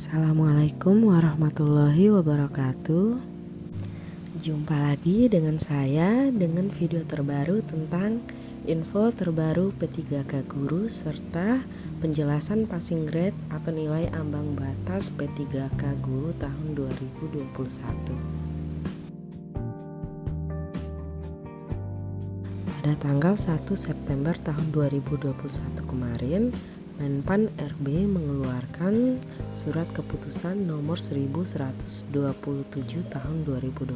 Assalamualaikum warahmatullahi wabarakatuh. Jumpa lagi dengan saya dengan video terbaru tentang info terbaru P3K Guru serta penjelasan passing grade atau nilai ambang batas P3K Guru tahun 2021. Pada tanggal 1 September tahun 2021 kemarin, Menpan RB mengeluarkan surat keputusan nomor 1127 tahun 2021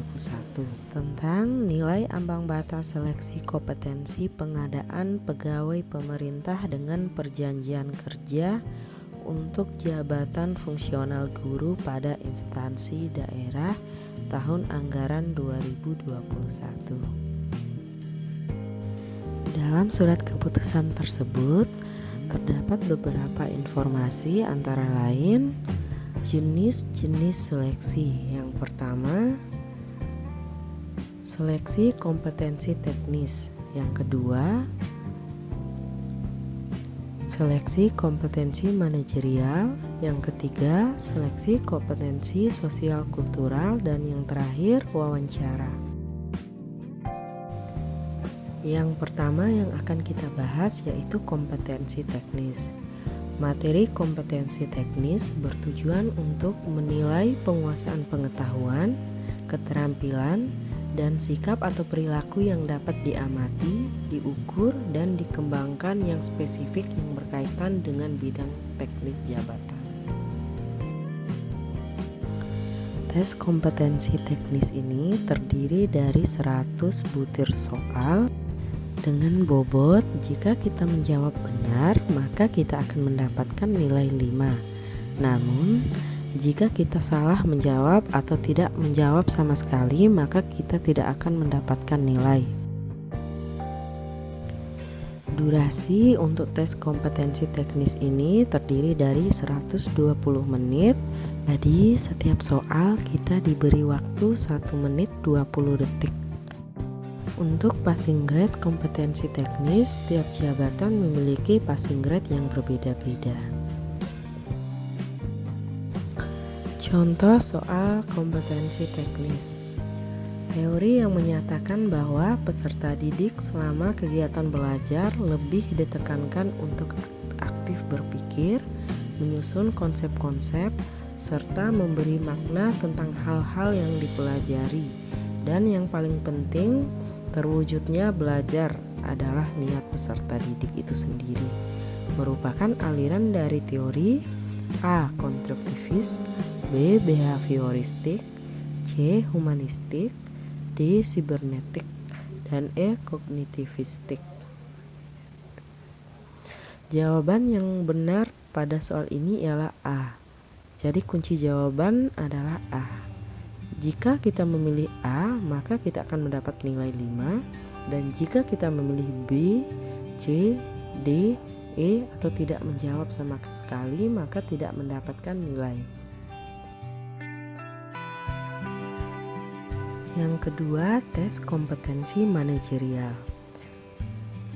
tentang nilai ambang batas seleksi kompetensi pengadaan pegawai pemerintah dengan perjanjian kerja untuk jabatan fungsional guru pada instansi daerah tahun anggaran 2021. Dalam surat keputusan tersebut terdapat beberapa informasi antara lain jenis-jenis seleksi. Yang pertama, seleksi kompetensi teknis. Yang kedua, seleksi kompetensi manajerial. Yang ketiga, seleksi kompetensi sosial kultural. Dan yang terakhir, wawancara. Yang pertama yang akan kita bahas yaitu kompetensi teknis. Materi kompetensi teknis bertujuan untuk menilai penguasaan pengetahuan, keterampilan, dan sikap atau perilaku yang dapat diamati, diukur, dan dikembangkan yang spesifik yang berkaitan dengan bidang teknis jabatan. Tes kompetensi teknis ini terdiri dari 100 butir soal dengan bobot, jika kita menjawab benar, maka kita akan mendapatkan nilai 5. Namun, jika kita salah menjawab atau tidak menjawab sama sekali, maka kita tidak akan mendapatkan nilai. Durasi untuk tes kompetensi teknis ini terdiri dari 120 menit. Jadi, setiap soal kita diberi waktu 1 menit 20 detik. Untuk passing grade kompetensi teknis, setiap jabatan memiliki passing grade yang berbeda-beda. Contoh soal kompetensi teknis. Teori yang menyatakan bahwa peserta didik selama kegiatan belajar lebih ditekankan untuk aktif berpikir, menyusun konsep-konsep, serta memberi makna tentang hal-hal yang dipelajari. Dan yang paling penting, terwujudnya belajar adalah niat peserta didik itu sendiri, merupakan aliran dari teori A. Konstruktivis, B. Behavioristik, C. Humanistik, D. Sibernetik, dan E. Kognitivistik. Jawaban yang benar pada soal ini ialah A. Jadi kunci jawaban adalah A. Jika kita memilih A, maka kita akan mendapat nilai 5. Dan jika kita memilih B, C, D, E atau tidak menjawab sama sekali, maka tidak mendapatkan nilai. Yang kedua, tes kompetensi manajerial.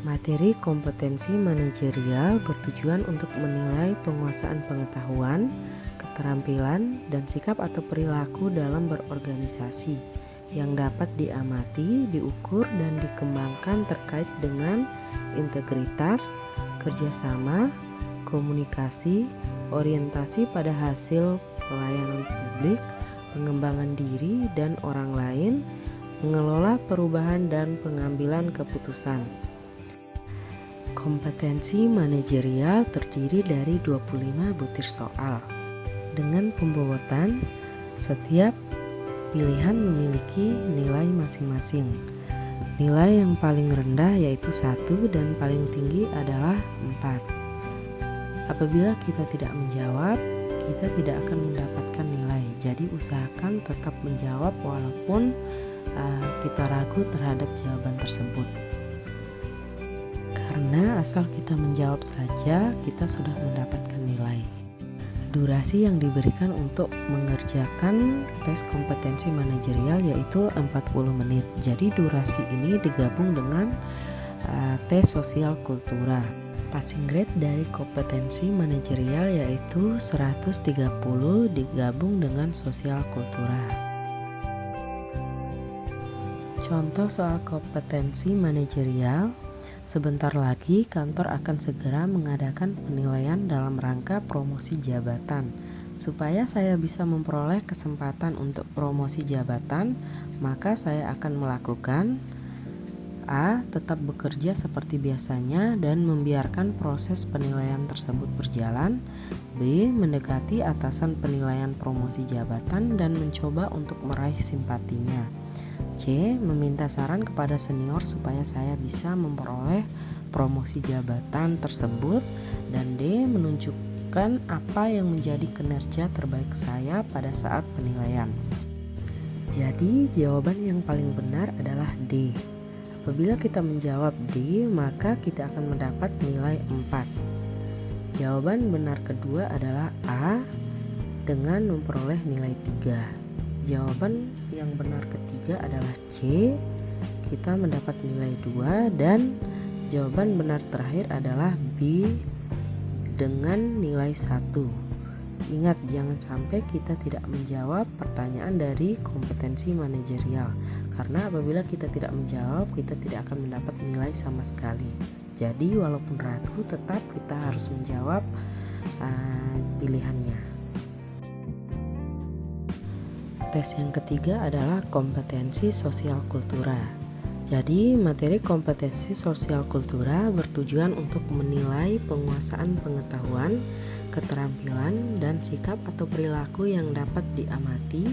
Materi kompetensi manajerial bertujuan untuk menilai penguasaan pengetahuan, keterampilan, dan sikap atau perilaku dalam berorganisasi yang dapat diamati, diukur, dan dikembangkan terkait dengan integritas, kerjasama, komunikasi, orientasi pada hasil pelayanan publik, pengembangan diri dan orang lain, mengelola perubahan dan pengambilan keputusan. Kompetensi manajerial terdiri dari 25 butir soal. Dengan pembobotan, setiap pilihan memiliki nilai masing-masing. Nilai yang paling rendah yaitu 1 dan paling tinggi adalah 4. Apabila kita tidak menjawab, kita tidak akan mendapatkan nilai. Jadi usahakan tetap menjawab walaupun kita ragu terhadap jawaban tersebut. Karena asal kita menjawab saja, kita sudah mendapatkan nilai. Durasi yang diberikan untuk mengerjakan tes kompetensi manajerial yaitu 40 menit. Jadi durasi ini digabung dengan tes sosial kultural. Passing grade dari kompetensi manajerial yaitu 130 digabung dengan sosial kultura. Contoh soal kompetensi manajerial, sebentar lagi kantor akan segera mengadakan penilaian dalam rangka promosi jabatan. Supaya saya bisa memperoleh kesempatan untuk promosi jabatan, maka saya akan melakukan A. Tetap bekerja seperti biasanya dan membiarkan proses penilaian tersebut berjalan. B. Mendekati atasan penilaian promosi jabatan dan mencoba untuk meraih simpatinya. C. Meminta saran kepada senior supaya saya bisa memperoleh promosi jabatan tersebut. Dan D. Menunjukkan apa yang menjadi kinerja terbaik saya pada saat penilaian. Jadi jawaban yang paling benar adalah D. Apabila kita menjawab D, maka kita akan mendapat nilai 4. Jawaban benar kedua adalah A dengan memperoleh nilai 3. Jawaban yang benar ketiga adalah C, kita mendapat nilai 2. Dan jawaban benar terakhir adalah B dengan nilai 1. Ingat, jangan sampai kita tidak menjawab pertanyaan dari kompetensi manajerial, karena apabila kita tidak menjawab, kita tidak akan mendapat nilai sama sekali. Jadi walaupun ragu, tetap kita harus menjawab pilihannya. Tes yang ketiga adalah kompetensi sosial kultura. Jadi materi kompetensi sosial kultura bertujuan untuk menilai penguasaan pengetahuan, keterampilan, dan sikap atau perilaku yang dapat diamati,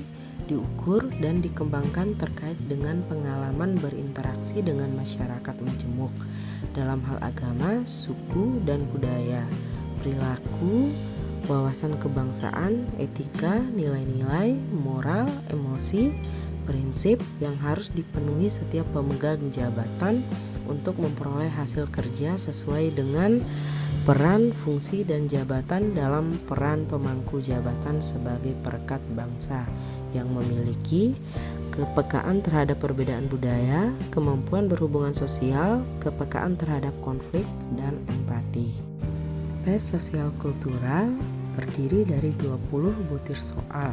diukur, dan dikembangkan terkait dengan pengalaman berinteraksi dengan masyarakat majemuk dalam hal agama, suku, dan budaya, perilaku, wawasan kebangsaan, etika, nilai-nilai, moral, emosi, prinsip yang harus dipenuhi setiap pemegang jabatan untuk memperoleh hasil kerja sesuai dengan peran, fungsi, dan jabatan dalam peran pemangku jabatan sebagai perekat bangsa yang memiliki kepekaan terhadap perbedaan budaya, kemampuan berhubungan sosial, kepekaan terhadap konflik, dan empati. Tes sosial kultural terdiri dari 20 butir soal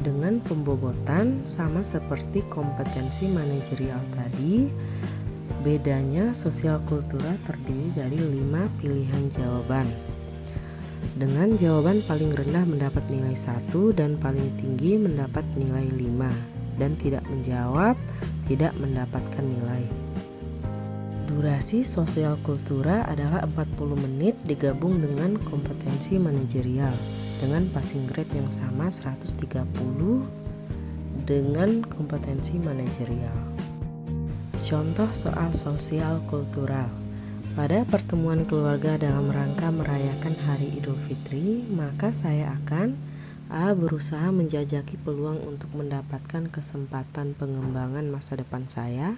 dengan pembobotan sama seperti kompetensi manajerial tadi. Bedanya sosial kultura terdiri dari 5 pilihan jawaban. Dengan jawaban paling rendah mendapat nilai 1 dan paling tinggi mendapat nilai 5, dan tidak menjawab tidak mendapatkan nilai. Durasi sosial kultura adalah 40 menit digabung dengan kompetensi manajerial dengan passing grade yang sama 130 dengan kompetensi manajerial. Contoh soal sosial kultural. Pada pertemuan keluarga dalam rangka merayakan Hari Idul Fitri, maka saya akan A. Berusaha menjajaki peluang untuk mendapatkan kesempatan pengembangan masa depan saya.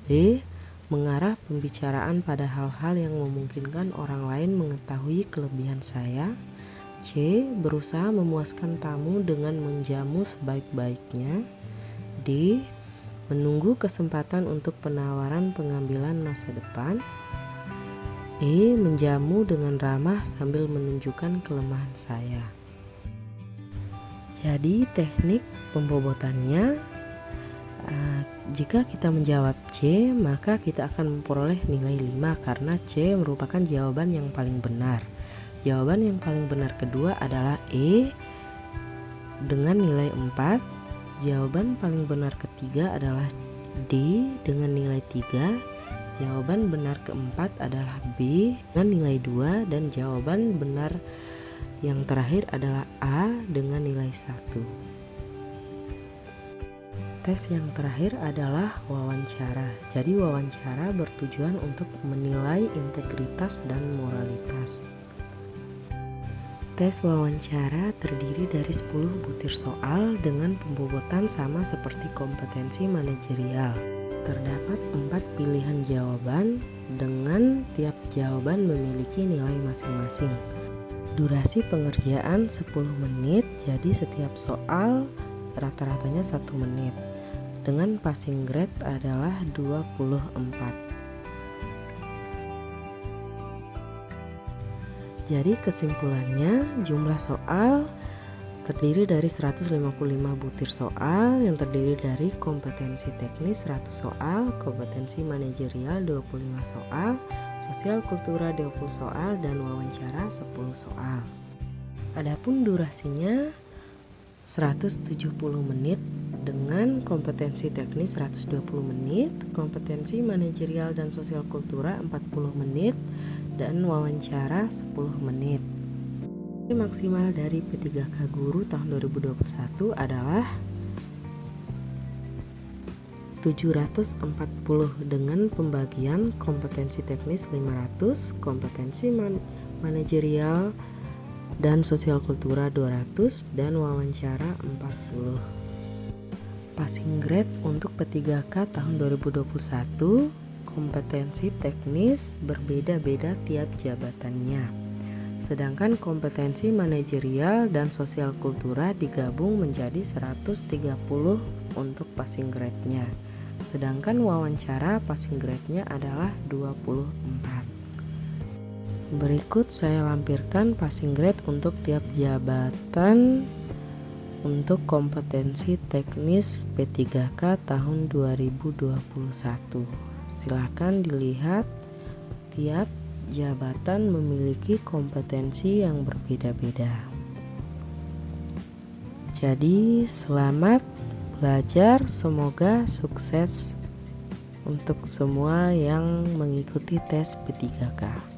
B. Mengarah pembicaraan pada hal-hal yang memungkinkan orang lain mengetahui kelebihan saya. C. Berusaha memuaskan tamu dengan menjamu sebaik-baiknya. D. Menunggu kesempatan untuk penawaran pengambilan masa depan. E. Menjamu dengan ramah sambil menunjukkan kelemahan saya. Jadi teknik pembobotannya, jika kita menjawab C, maka kita akan memperoleh nilai 5 karena C merupakan jawaban yang paling benar. Jawaban yang paling benar kedua adalah E dengan nilai 4. Jawaban paling benar ketiga adalah D dengan nilai 3. Jawaban benar keempat adalah B dengan nilai 2. Dan jawaban benar yang terakhir adalah A dengan nilai 1. Tes yang terakhir adalah wawancara. Jadi wawancara bertujuan untuk menilai integritas dan moralitas. Tes wawancara terdiri dari 10 butir soal dengan pembobotan sama seperti kompetensi manajerial. Terdapat 4 pilihan jawaban dengan tiap jawaban memiliki nilai masing-masing. Durasi pengerjaan 10 menit, jadi setiap soal rata-ratanya 1 menit. Dengan passing grade adalah 24. Jadi kesimpulannya, jumlah soal terdiri dari 155 butir soal yang terdiri dari kompetensi teknis 100 soal, kompetensi manajerial 25 soal, sosial kultura 20 soal, dan wawancara 10 soal. Adapun durasinya 170 menit dengan kompetensi teknis 120 menit, kompetensi manajerial dan sosial kultura 40 menit, dan wawancara 10 menit. Maksimal dari P3K Guru tahun 2021 adalah 740 dengan pembagian kompetensi teknis 500, kompetensi manajerial dan sosial kultura 200, dan wawancara 40. Passing grade untuk P3K tahun 2021, kompetensi teknis berbeda-beda tiap jabatannya. Sedangkan kompetensi manajerial dan sosial kultura digabung menjadi 130 untuk passing grade-nya. Sedangkan wawancara passing grade-nya adalah 24. Berikut saya lampirkan passing grade untuk tiap jabatan untuk kompetensi teknis P3K tahun 2021. Silakan dilihat, tiap jabatan memiliki kompetensi yang berbeda-beda. Jadi selamat belajar, semoga sukses untuk semua yang mengikuti tes P3K.